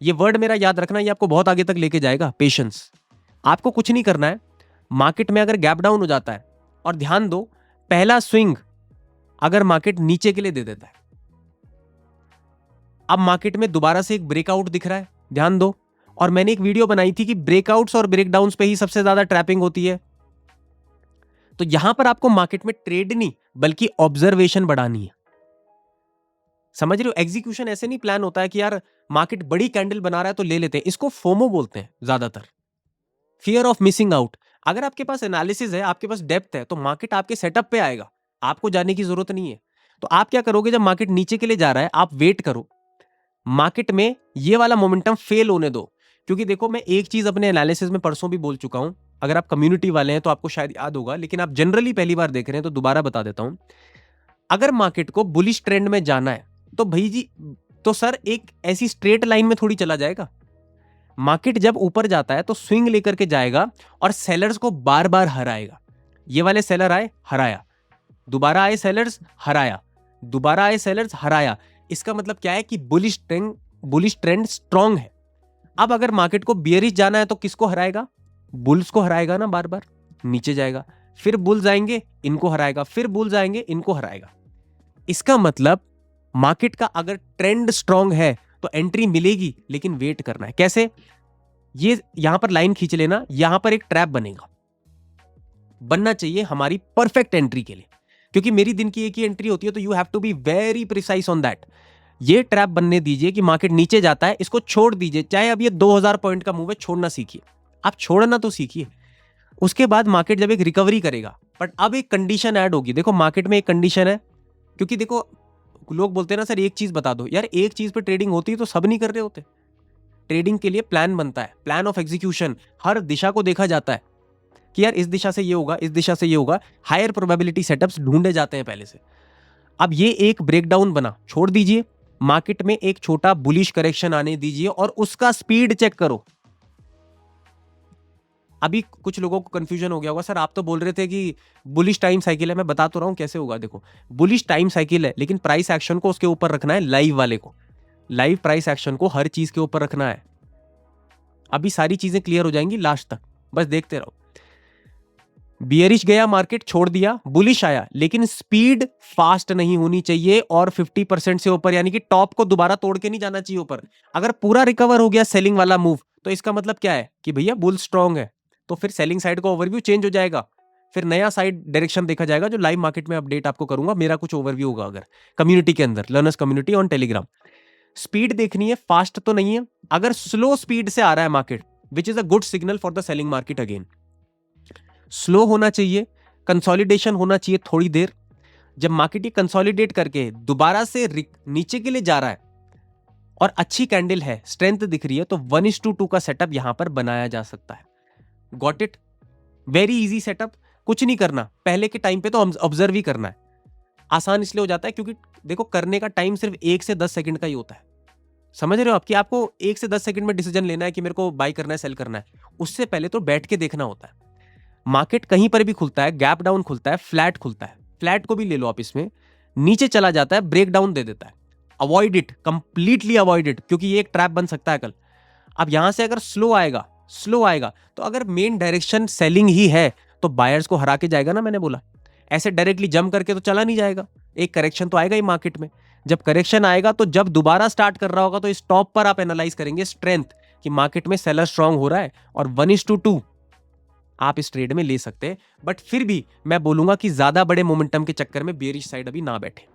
ये वर्ड मेरा याद रखना, ये आपको बहुत आगे तक लेके जाएगा, पेशेंस। आपको कुछ नहीं करना है, मार्केट में अगर गैप डाउन हो जाता है, और ध्यान दो, पहला स्विंग अगर मार्केट नीचे के लिए दे देता है, अब मार्केट में दोबारा से एक ब्रेकआउट दिख रहा है, ध्यान दो। और मैंने एक वीडियो बनाई थी कि ब्रेकआउट्स और ब्रेकडाउन्स पे ही सबसे ज्यादा ट्रैपिंग होती है। तो यहां पर आपको मार्केट में ट्रेड नहीं बल्कि ऑब्जर्वेशन बढ़ानी है। समझ रहे हो, एग्जीक्यूशन ऐसे नहीं प्लान होता है कि यार मार्केट बड़ी कैंडल बना रहा है तो ले लेते हैं। इसको फोमो बोलते हैं ज्यादातर, फियर ऑफ मिसिंग आउट। अगर आपके पास एनालिसिस है, आपके पास डेप्थ है, तो मार्केट आपके सेटअप पे आएगा, आपको जाने की जरूरत नहीं है। तो आप क्या करोगे, जब मार्केट नीचे के लिए जा रहा है आप वेट करो, मार्केट में ये वाला मोमेंटम फेल होने दो। क्योंकि देखो, मैं एक चीज अपने एनालिसिस में परसों भी बोल चुका हूं, अगर आप कम्युनिटी वाले हैं तो आपको शायद याद होगा, लेकिन आप जनरली पहली बार देख रहे हैं तो दोबारा बता देता हूं। अगर मार्केट को बुलिश ट्रेंड में जाना है तो भाई जी, तो सर एक ऐसी स्ट्रेट लाइन में थोड़ी चला जाएगा। मार्केट जब ऊपर जाता है तो स्विंग लेकर के जाएगा और सेलर्स को बार बार हराएगा। ये वाले सेलर आए, हराया, दोबारा आए सेलर्स, हराया, दोबारा आए सेलर्स, हराया। इसका मतलब क्या है कि बुलिश ट्रेंड स्ट्रांग है। अब अगर मार्केट को बियरिश जाना है तो किसको हराएगा, बुल्स को हराएगा ना, बार बार नीचे जाएगा, फिर बुल्स आएंगे इनको हराएगा, फिर बुल्स आएंगे इनको हराएगा। इसका मतलब मार्केट का अगर ट्रेंड स्ट्रांग है तो एंट्री मिलेगी, लेकिन वेट करना है। कैसे, ये यहां पर लाइन खींच लेना, यहां पर एक ट्रैप बनेगा, बनना चाहिए हमारी परफेक्ट एंट्री के लिए, क्योंकि मेरी दिन की एक ही एंट्री होती है, तो you have to be very precise on that. ये ट्रैप बनने दीजिए कि मार्केट नीचे जाता है, इसको छोड़ दीजिए, चाहे अब ये 2000 पॉइंट का मूव है, छोड़ना सीखिए। आप छोड़ना तो सीखिए। उसके बाद मार्केट जब एक रिकवरी करेगा, बट अब एक कंडीशन ऐड होगी। देखो मार्केट में एक कंडीशन है, क्योंकि देखो लोग बोलते हैं ना सर एक चीज बता दो, यार एक चीज पे ट्रेडिंग होती है तो सब नहीं कर रहे होते। ट्रेडिंग के लिए प्लान बनता है, प्लान ऑफ एग्जीक्यूशन, हर दिशा को देखा जाता है कि यार इस दिशा से ये होगा, इस दिशा से ये होगा, हायर प्रोबेबिलिटी सेटअप्स ढूंढे जाते हैं पहले से। अब ये एक ब्रेकडाउन बना, छोड़ दीजिए, मार्केट में एक छोटा बुलिश करेक्शन आने दीजिए और उसका स्पीड चेक करो। अभी कुछ लोगों को कंफ्यूजन हो गया होगा, सर आप तो बोल रहे थे कि बुलिश टाइम साइकिल है। मैं बता तो रहा हूं कैसे होगा। देखो बुलिश टाइम साइकिल है, लेकिन प्राइस एक्शन को उसके ऊपर रखना है, लाइव वाले को, लाइव प्राइस एक्शन को हर चीज के ऊपर रखना है। अभी सारी चीजें क्लियर हो जाएंगी लास्ट तक, बस देखते रहो। बियरिश गया मार्केट, छोड़ दिया, बुलिश आया, लेकिन स्पीड फास्ट नहीं होनी चाहिए और 50% से ऊपर, यानी कि टॉप को दोबारा तोड़ के नहीं जाना चाहिए ऊपर। अगर पूरा रिकवर हो गया सेलिंग वाला मूव, तो इसका मतलब क्या है कि भैया बुल स्ट्रांग है, तो फिर सेलिंग साइड का ओवरव्यू चेंज हो जाएगा, फिर नया साइड डायरेक्शन देखा जाएगा, जो लाइव मार्केट में अपडेट आपको करूंगा। मेरा कुछ ओवरव्यू होगा अगर कम्युनिटी के अंदर, learners community on Telegram. Speed देखनी है, फास्ट तो नहीं है। अगर स्लो स्पीड से आ रहा है market, which is a good signal for the selling market again. Slow होना चाहिए, कंसोलिडेशन होना चाहिए थोड़ी देर। जब मार्केट ये कंसोलिडेट करके दोबारा से नीचे के लिए जा रहा है और अच्छी कैंडल है, स्ट्रेंथ दिख रही है, तो 1:2 का सेटअप यहां पर बनाया जा सकता है। Got it? Very easy setup, कुछ नहीं करना। पहले के टाइम पे तो ऑब्जर्व ही करना है। आसान इसलिए हो जाता है क्योंकि देखो करने का टाइम सिर्फ 1 से 10 सेकंड का ही होता है। समझ रहे हो आप कि आपको 1 से 10 सेकंड में डिसीजन लेना है कि मेरे को बाय करना है, सेल करना है। उससे पहले तो बैठ के देखना होता है। मार्केट कहीं पर भी खुलता है, गैप डाउन खुलता है, फ्लैट खुलता है, फ्लैट को भी ले लो आप, इसमें नीचे चला जाता है, ब्रेक डाउन दे देता है। Avoid it, completely avoid it, क्योंकि ये एक ट्रैप बन सकता है कल। अब यहां से अगर स्लो आएगा, स्लो आएगा, तो अगर मेन डायरेक्शन सेलिंग ही है तो बायर्स को हरा के जाएगा ना। मैंने बोला ऐसे डायरेक्टली जंप करके तो चला नहीं जाएगा, एक करेक्शन तो आएगा ही मार्केट में। जब करेक्शन आएगा तो जब दोबारा स्टार्ट कर रहा होगा तो इस टॉप पर आप एनालाइज करेंगे स्ट्रेंथ कि मार्केट में सेलर स्ट्रांग हो रहा है, और 1:2 आप इस ट्रेड में ले सकते हैं। बट फिर भी मैं बोलूंगा कि ज्यादा बड़े मोमेंटम के चक्कर में बेयरिश साइड अभी ना बैठे।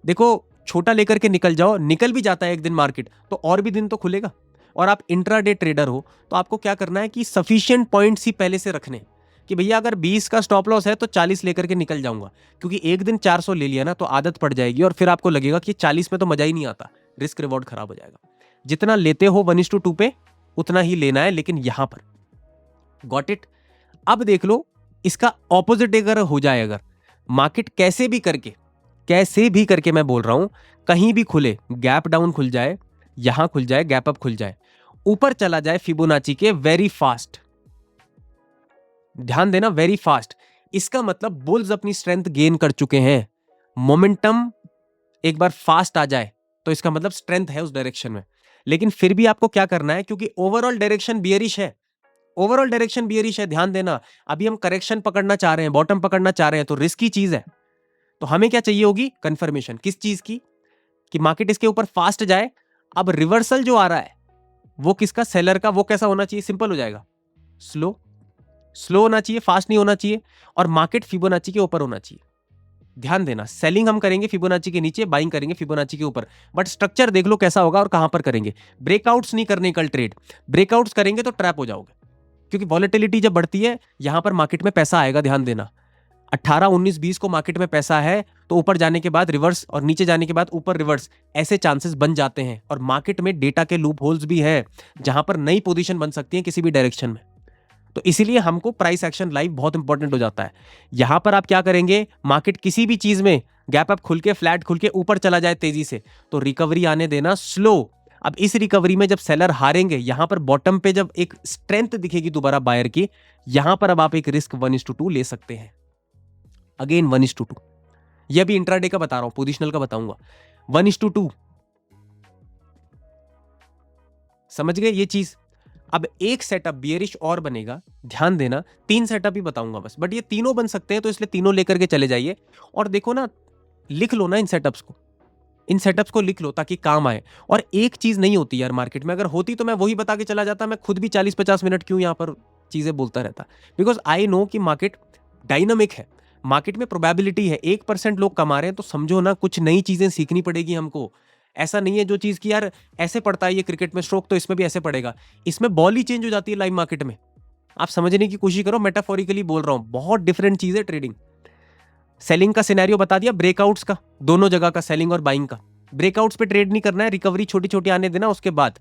देखो छोटा लेकर के निकल जाओ, निकल भी जाता है एक दिन मार्केट तो और भी दिन तो खुलेगा। और आप इंट्राडे ट्रेडर हो तो आपको क्या करना है कि सफिशिएंट पॉइंट्स ही पहले से रखने कि भैया अगर 20 का स्टॉप लॉस है तो 40 लेकर के निकल जाऊंगा, क्योंकि एक दिन 400 ले लिया ना तो आदत पड़ जाएगी और फिर आपको लगेगा कि 40 में तो मजा ही नहीं आता, रिस्क रिवॉर्ड खराब हो जाएगा। जितना लेते हो 1:2 पे उतना ही लेना है, लेकिन यहां पर। Got it? अब देख लो इसका ऑपोजिट अगर हो जाए, अगर मार्केट कैसे भी करके मैं बोल रहा हूं कहीं भी खुले, गैप डाउन खुल जाए, यहां खुल जाए, गैप अप खुल जाए, ऊपर चला जाए फिबोनाची के वेरी फास्ट, ध्यान देना वेरी फास्ट, इसका मतलब बुल्स अपनी स्ट्रेंथ गेन कर चुके हैं। मोमेंटम एक बार फास्ट आ जाए तो इसका मतलब स्ट्रेंथ है उस डायरेक्शन में। लेकिन फिर भी आपको क्या करना है, क्योंकि ओवरऑल डायरेक्शन बियरिश है, ओवरऑल डायरेक्शन बियरिश है, ध्यान देना। अभी हम करेक्शन पकड़ना चाह रहे हैं, बॉटम पकड़ना चाह रहे हैं, तो रिस्की चीज है। तो हमें क्या चाहिए होगी? कंफर्मेशन। किस चीज की? कि मार्केट इसके ऊपर फास्ट जाए। अब रिवर्सल जो आ रहा है वो किसका? सेलर का। वो कैसा होना चाहिए? सिंपल हो जाएगा, स्लो, स्लो होना चाहिए, फास्ट नहीं होना चाहिए, और मार्केट फिबोनाची के ऊपर होना चाहिए। ध्यान देना, सेलिंग हम करेंगे फिबोनाची के नीचे, बाइंग करेंगे फिबोनाची के ऊपर। बट स्ट्रक्चर देख लो कैसा होगा और कहां पर करेंगे। ब्रेकआउट्स नहीं करने कल ट्रेड, ब्रेकआउट्स करेंगे तो ट्रैप हो जाओगे, क्योंकि वॉलेटिलिटी जब बढ़ती है यहां पर मार्केट में पैसा आएगा। ध्यान देना 18, 19, 20 को मार्केट में पैसा है तो ऊपर जाने के बाद रिवर्स और नीचे जाने के बाद ऊपर रिवर्स, ऐसे चांसेस बन जाते हैं। और मार्केट में डेटा के लूप होल्स भी है जहां पर नई पोजीशन बन सकती है किसी भी डायरेक्शन में। तो इसीलिए हमको प्राइस एक्शन लाइव बहुत इंपॉर्टेंट हो जाता है। यहां पर आप क्या करेंगे, मार्केट किसी भी चीज में गैप अप खुल के, फ्लैट खुल के ऊपर चला जाए तेजी से, तो रिकवरी आने देना स्लो। अब इस रिकवरी में जब सेलर हारेंगे, यहां पर बॉटम पे जब एक स्ट्रेंथ दिखेगी दोबारा बायर की, यहां पर अब आप एक रिस्क 1:2 ले सकते हैं। अगेन 1:2, यह भी इंट्राडे का बता रहा हूं, पोजिशनल का बताऊंगा। 1:2 समझ गए ये चीज। अब एक सेटअप बियरिश और बनेगा, ध्यान देना। 3 सेटअप ही बताऊंगा बस, बट ये तीनों बन सकते हैं तो इसलिए तीनों लेकर के चले जाइए। और देखो ना, लिख लो ना इन सेटअप्स को, इन सेटअप्स को लिख लो ताकि काम आए। और एक चीज नहीं होती यार मार्केट में, अगर होती तो मैं वही बता के चला जाता। मैं खुद भी 40-50 मिनट क्यों यहां पर चीजें बोलता रहता, बिकॉज आई नो कि मार्केट डायनामिक है, मार्केट में प्रोबेबिलिटी है। 1% लोग कमा रहे हैं तो समझो ना कुछ नई चीजें सीखनी पड़ेगी हमको। ऐसा नहीं है जो चीज की यार ऐसे पड़ता है ये क्रिकेट में स्ट्रोक, तो इसमें भी ऐसे पड़ेगा। इसमें बॉल ही चेंज हो जाती है लाइव मार्केट में। आप समझने की कोशिश करो, मेटाफोरिकली बोल रहा हूं, बहुत डिफरेंट चीज है ट्रेडिंग। सेलिंग का सिनेरियो बता दिया, ब्रेकआउट्स का, दोनों जगह का, सेलिंग और बाइंग का। ब्रेकआउट्स पे ट्रेड नहीं करना है, रिकवरी छोटी छोटी आने देना उसके बाद।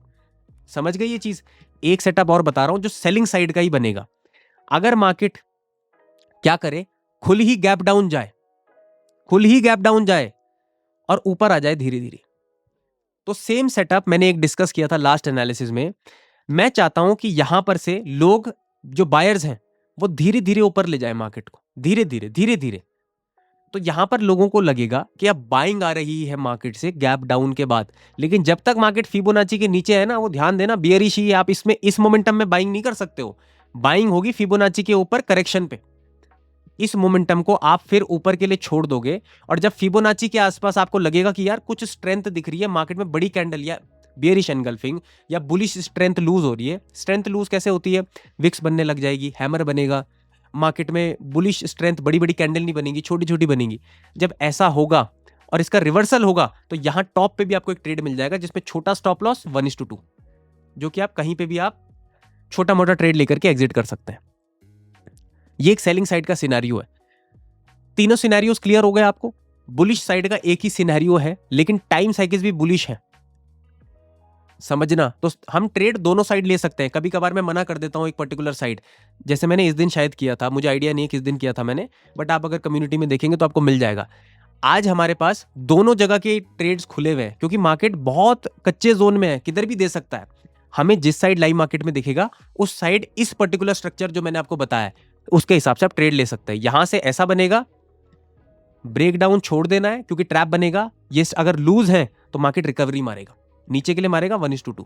समझ गई ये चीज। एक सेटअप और बता रहा हूं जो सेलिंग साइड का ही बनेगा। अगर मार्केट क्या करे, खुल ही गैप डाउन जाए, खुल ही गैप डाउन जाए और ऊपर आ जाए धीरे धीरे, तो सेम सेटअप मैंने एक डिस्कस किया था लास्ट एनालिसिस में। मैं चाहता हूं कि यहां पर से लोग जो बायर्स हैं वो धीरे धीरे ऊपर ले जाए मार्केट को, धीरे धीरे धीरे धीरे। तो यहां पर लोगों को लगेगा कि अब बाइंग आ रही है मार्केट से गैप डाउन के बाद, लेकिन जब तक मार्केट फिबोनाची के नीचे है ना, वो ध्यान देना बियरिश ही है, आप इसमें इस मोमेंटम में बाइंग नहीं कर सकते हो। बाइंग होगी फिबोनाची के ऊपर करेक्शन पे। इस मोमेंटम को आप फिर ऊपर के लिए छोड़ दोगे, और जब फिबोनाची के आसपास आपको लगेगा कि यार कुछ स्ट्रेंथ दिख रही है मार्केट में, बड़ी कैंडल या बियरिश एनगल्फिंग या बुलिश स्ट्रेंथ लूज हो रही है। स्ट्रेंथ लूज कैसे होती है, विक्स बनने लग जाएगी, हैमर बनेगा मार्केट में, बुलिश स्ट्रेंथ बड़ी बड़ी कैंडल नहीं बनेगी, छोटी छोटी बनेगी। जब ऐसा होगा और इसका रिवर्सल होगा तो यहां टॉप पे भी आपको एक ट्रेड मिल जाएगा जिसमें छोटा स्टॉप लॉस 1:2, जो कि आप कहीं पे भी आप छोटा मोटा ट्रेड लेकर के एग्जिट कर सकते हैं। ये एक सेलिंग साइड का सिनेरियो है। तीनों सिनेरियोस क्लियर हो गए आपको। बुलिश साइड का एक ही सिनेरियो है, लेकिन टाइम साइकिल्स भी बुलिश है, समझना। तो हम ट्रेड दोनों साइड ले सकते हैं। कभी कभार मैं मना कर देता हूं एक पर्टिकुलर साइड, जैसे मैंने इस दिन शायद किया था, मुझे आइडिया नहीं है किस दिन किया था मैंने, बट आप अगर कम्युनिटी में देखेंगे तो आपको मिल जाएगा। आज हमारे पास दोनों जगह के ट्रेड्स खुले हुए हैं, क्योंकि मार्केट बहुत कच्चे जोन में है, किधर भी दे सकता है। हमें जिस साइड लाइव मार्केट में दिखेगा उस साइड इस पर्टिकुलर स्ट्रक्चर जो मैंने आपको बताया उसके हिसाब से आप ट्रेड ले सकते हैं। यहां से ऐसा बनेगा, ब्रेकडाउन छोड़ देना है क्योंकि ट्रैप बनेगा। ये अगर लूज है तो मार्केट रिकवरी मारेगा, नीचे के लिए मारेगा 1:2।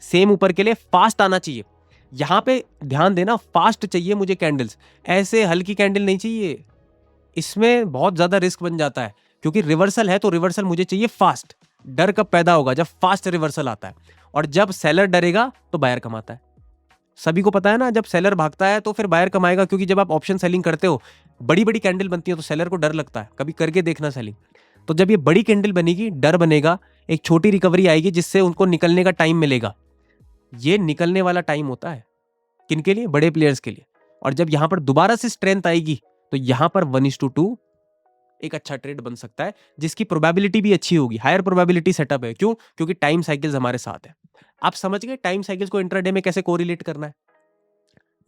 सेम ऊपर के लिए फास्ट आना चाहिए। यहां पे ध्यान देना, फास्ट चाहिए मुझे कैंडल्स, ऐसे हल्की कैंडल नहीं चाहिए। इसमें बहुत ज्यादा रिस्क बन जाता है, क्योंकि रिवर्सल है तो रिवर्सल मुझे चाहिए फास्ट। डर कब पैदा होगा, जब फास्ट रिवर्सल आता है, और जब सेलर डरेगा तो बायर कमाता है। सभी को पता है ना, जब सेलर भागता है तो फिर बायर कमाएगा, क्योंकि जब आप ऑप्शन सेलिंग करते हो, बड़ी बड़ी कैंडल बनती है तो सेलर को डर लगता है। कभी करके देखना सेलिंग। तो जब ये बड़ी कैंडल बनेगी, डर बनेगा, एक छोटी रिकवरी आएगी जिससे उनको निकलने का टाइम मिलेगा। ये निकलने वाला टाइम होता है किनके लिए, बड़े प्लेयर्स के लिए। और जब यहां पर दोबारा से स्ट्रेंथ आएगी तो यहां पर 1:2 एक अच्छा ट्रेड बन सकता है, जिसकी प्रोबेबिलिटी भी अच्छी होगी, हायर प्रोबेबिलिटी सेटअप है। क्यों? क्योंकि टाइम साइकिल्स हमारे साथ है। आप समझ गए टाइम साइकिल्स को इंट्राडे में कैसे कोरिलेट करना है।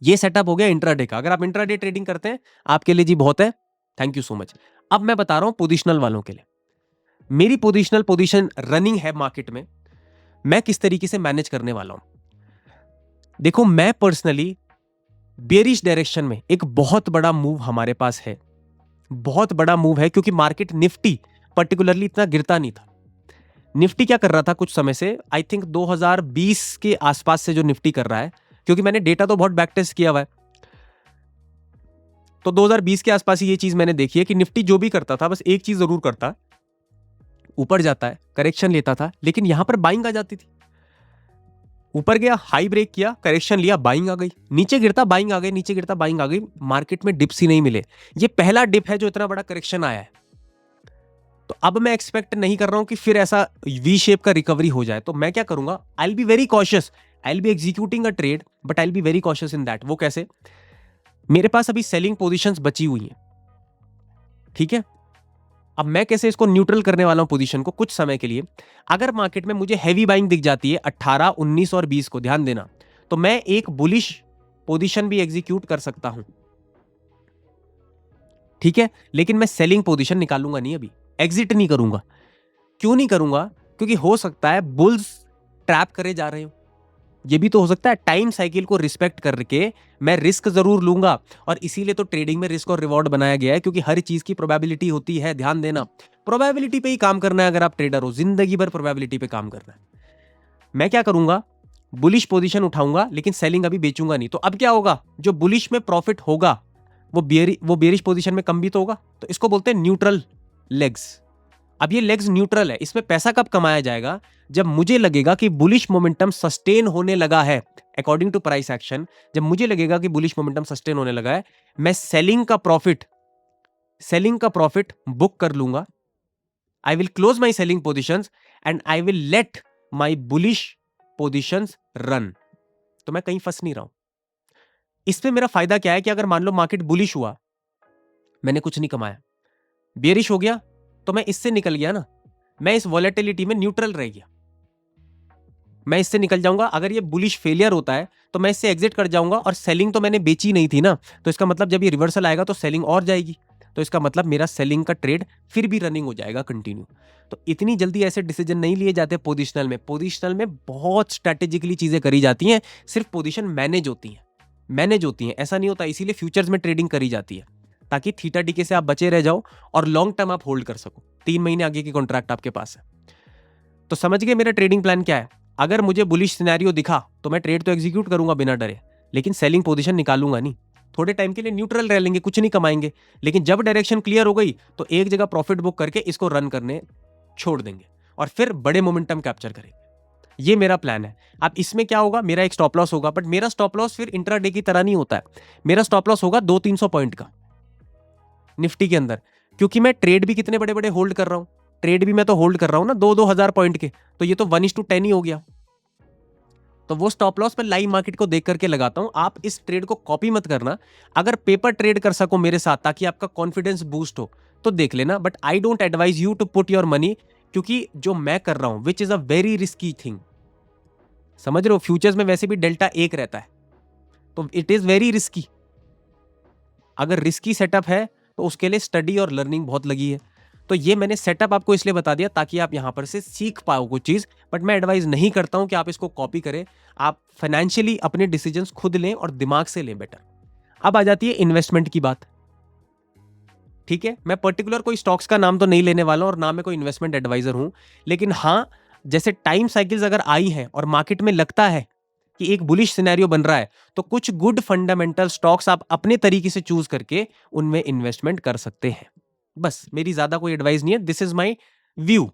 ये सेटअप हो गया इंट्राडे का। अगर आप इंट्राडे ट्रेडिंग करते हैं आपके लिए जी बहुत है, थैंक यू सो मच। अब मैं बता रहा हूं पोजिशनल वालों के लिए। मेरी पोजिशनल पोजीशन रनिंग है मार्केट में, मैं किस तरीके से मैनेज करने वाला हूं। देखो, मैं पर्सनली बेरिश डायरेक्शन में एक बहुत बड़ा मूव हमारे पास है, बहुत बड़ा मूव है, क्योंकि मार्केट निफ्टी पर्टिकुलरली इतना गिरता नहीं था। निफ्टी क्या कर रहा था कुछ समय से, आई थिंक 2020 के आसपास से जो निफ्टी कर रहा है, क्योंकि मैंने डेटा तो बहुत बैक टेस्ट किया हुआ है, तो 2020 के आसपास ही ये चीज मैंने देखी है कि निफ्टी जो भी करता था बस एक चीज जरूर करता, ऊपर जाता है, करेक्शन लेता था, लेकिन यहां पर बाइंग आ जाती थी। ऊपर गया, हाई ब्रेक किया, करेक्शन लिया, बाइंग आ गई, नीचे गिरता बाइंग आ गई, नीचे गिरता बाइंग आ गई। मार्केट में डिप्स ही नहीं मिले। ये पहला डिप है जो इतना बड़ा करेक्शन आया है। तो अब मैं एक्सपेक्ट नहीं कर रहा हूं कि फिर ऐसा वी शेप का रिकवरी हो जाए। तो मैं क्या करूंगा, I will be very cautious, I will be executing a trade, but I will be very cautious in that. वो कैसे, मेरे पास अभी सेलिंग पोजीशंस बची हुई हैं, ठीक है। अब मैं कैसे इसको न्यूट्रल करने वाला हूं पोजीशन को कुछ समय के लिए। अगर मार्केट में मुझे हैवी बाइंग दिख जाती है 18, 19 और 20 को, ध्यान देना, तो मैं एक बुलिश पोजीशन भी एग्जीक्यूट कर सकता हूं, ठीक है। लेकिन मैं सेलिंग पोजीशन निकालूंगा नहीं, अभी एग्जिट नहीं करूंगा। क्यों नहीं करूंगा? क्योंकि हो सकता है बुल्स ट्रैप करे जा रहे हो, ये भी तो हो सकता है। टाइम साइकिल को रिस्पेक्ट करके मैं रिस्क जरूर लूंगा, और इसीलिए तो ट्रेडिंग में रिस्क और रिवॉर्ड बनाया गया है, क्योंकि हर चीज की प्रोबेबिलिटी होती है। ध्यान देना, प्रोबेबिलिटी पे ही काम करना है। अगर आप ट्रेडर हो, जिंदगी भर प्रोबेबिलिटी पे काम करना है। मैं क्या करूंगा, बुलिश पोजीशन उठाऊंगा, लेकिन सेलिंग अभी बेचूंगा नहीं। तो अब क्या होगा, जो बुलिश में प्रॉफिट होगा वो बेरिश पोजीशन में कम भी तो होगा। तो इसको बोलते हैं न्यूट्रल लेग्स। अब ये लेग्स न्यूट्रल है, इसमें पैसा कब कमाया जाएगा, जब मुझे लगेगा कि बुलिश मोमेंटम सस्टेन होने लगा है अकॉर्डिंग टू प्राइस एक्शन। जब मुझे लगेगा कि बुलिश मोमेंटम सस्टेन होने लगा है, मैं सेलिंग का प्रॉफिट बुक कर लूंगा, I will close my selling positions and I will let my bullish positions run. तो मैं कहीं फंस नहीं रहा हूं। इसमें मेरा फायदा क्या है कि अगर मान लो मार्केट बुलिश हुआ, मैंने कुछ नहीं कमाया, बेरिश हो गया तो मैं इससे निकल गया ना, मैं इस वॉलेटिलिटी में न्यूट्रल रह गया, मैं इससे निकल जाऊंगा। अगर ये बुलिश फेलियर होता है तो मैं इससे एग्जिट कर जाऊंगा, और सेलिंग तो मैंने बेची नहीं थी ना, तो इसका मतलब जब ये रिवर्सल आएगा तो सेलिंग और जाएगी, तो इसका मतलब मेरा सेलिंग का ट्रेड फिर भी रनिंग हो जाएगा कंटिन्यू। तो इतनी जल्दी ऐसे डिसीजन नहीं लिए जाते पोजिशनल में। पोजिशनल में बहुत स्ट्रैटेजिकली चीजें करी जाती हैं, सिर्फ पोजिशन मैनेज होती हैं, ऐसा नहीं होता। इसीलिए फ्यूचर्स में ट्रेडिंग करी जाती है, ताकि थीटा डीके से आप बचे रह जाओ और लॉन्ग टर्म आप होल्ड कर सको। 3 महीने आगे की कॉन्ट्रैक्ट आपके पास है। तो समझ गए मेरा ट्रेडिंग प्लान क्या है। अगर मुझे बुलिश सिनेरियो दिखा तो मैं ट्रेड तो एग्जीक्यूट करूंगा बिना डरे, लेकिन सेलिंग पोजीशन निकालूंगा नहीं। थोड़े टाइम के लिए न्यूट्रल रह लेंगे, कुछ नहीं कमाएंगे, लेकिन जब डायरेक्शन क्लियर हो गई तो एक जगह प्रॉफिट बुक करके इसको रन करने छोड़ देंगे और फिर बड़े मोमेंटम कैप्चर करेंगे। ये मेरा प्लान है। अब इसमें क्या होगा, मेरा एक स्टॉप लॉस होगा, बट मेरा स्टॉप लॉस फिर इंट्राडे की तरह नहीं होता है। मेरा स्टॉप लॉस होगा 200-300 पॉइंट का निफ्टी के अंदर, क्योंकि मैं ट्रेड भी कितने बड़े बड़े होल्ड कर रहा हूं। ट्रेड भी मैं तो होल्ड कर रहा हूं ना 2-2 हजार पॉइंट के, तो ये तो 1:10 ही हो गया। तो वो स्टॉप लॉस मैं लाइव मार्केट को देख करके लगाता हूं। आप इस ट्रेड को कॉपी मत करना। अगर पेपर ट्रेड कर सको मेरे साथ ताकि आपका कॉन्फिडेंस बूस्ट हो तो देख लेना, but I don't advise you to put your money, क्योंकि जो मैं कर रहा हूं which is a very risky thing. समझ रहे हो, फ्यूचर्स में वैसे भी डेल्टा 1 रहता है, तो इट इज वेरी रिस्की। अगर रिस्की सेटअप है तो उसके लिए स्टडी और लर्निंग बहुत लगी है। तो ये मैंने सेटअप आपको इसलिए बता दिया ताकि आप यहां पर से सीख पाओ कुछ चीज, बट मैं एडवाइज नहीं करता हूं कि आप इसको कॉपी करें। आप फाइनेंशियली अपने डिसीजंस खुद लें और दिमाग से लें बेटर। अब आ जाती है इन्वेस्टमेंट की बात। ठीक है, मैं पर्टिकुलर कोई स्टॉक्स का नाम तो नहीं लेने वाला हूं और ना मैं कोई इन्वेस्टमेंट एडवाइजर हूं, लेकिन हां, जैसे टाइम साइकिल्स अगर आई है और मार्केट में लगता है कि एक बुलिश सिनेरियो बन रहा है, तो कुछ गुड फंडामेंटल स्टॉक्स आप अपने तरीके से चूज करके उनमें इन्वेस्टमेंट कर सकते हैं। बस, मेरी ज्यादा कोई एडवाइस नहीं है। This is my view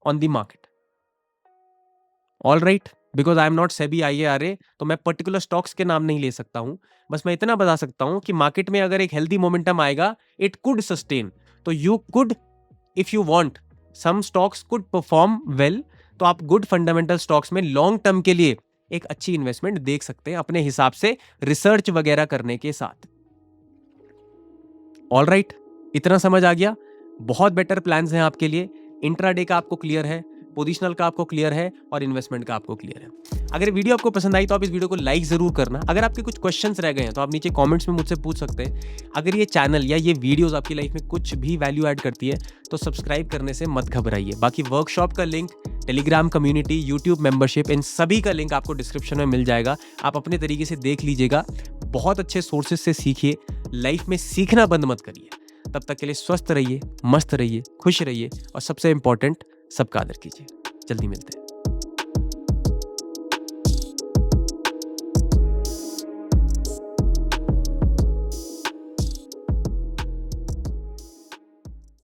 on the market. All right, because I am not SEBI IARA, तो मैं पर्टिकुलर स्टॉक्स के नाम नहीं ले सकता हूं। बस मैं इतना बता सकता हूं कि मार्केट में अगर एक हेल्दी मोमेंटम आएगा, इट कुड सस्टेन। तो you could, if you want, some stocks could perform well, तो आप गुड फंडामेंटल स्टॉक्स में लॉन्ग टर्म के लिए एक अच्छी इन्वेस्टमेंट देख सकते हैं अपने हिसाब से, रिसर्च वगैरह करने के साथ। ऑल राइट, इतना समझ आ गया। बहुत बेटर प्लान्स हैं आपके लिए। इंट्राडे का आपको क्लियर है, पोजिशनल का आपको क्लियर है, और इन्वेस्टमेंट का आपको क्लियर है। अगर वीडियो आपको पसंद आई तो आप इस वीडियो को लाइक जरूर करना। अगर आपके कुछ क्वेश्चंस रह गए हैं तो आप नीचे कमेंट्स में मुझसे पूछ सकते हैं। अगर ये चैनल या ये वीडियोस आपकी लाइफ में कुछ भी वैल्यू ऐड करती है तो सब्सक्राइब करने से मत घबराइए। बाकी वर्कशॉप का link, Telegram community, YouTube membership, इन सभी का लिंक आपको डिस्क्रिप्शन में मिल जाएगा। आप अपने तरीके से देख लीजिएगा। बहुत अच्छे सोर्सेज से सीखिए, लाइफ में सीखना बंद मत करिए। तब तक के लिए स्वस्थ रहिए, मस्त रहिए, खुश रहिए, और सबसे इंपॉर्टेंट, सबका आदर कीजिए। जल्दी मिलते हैं।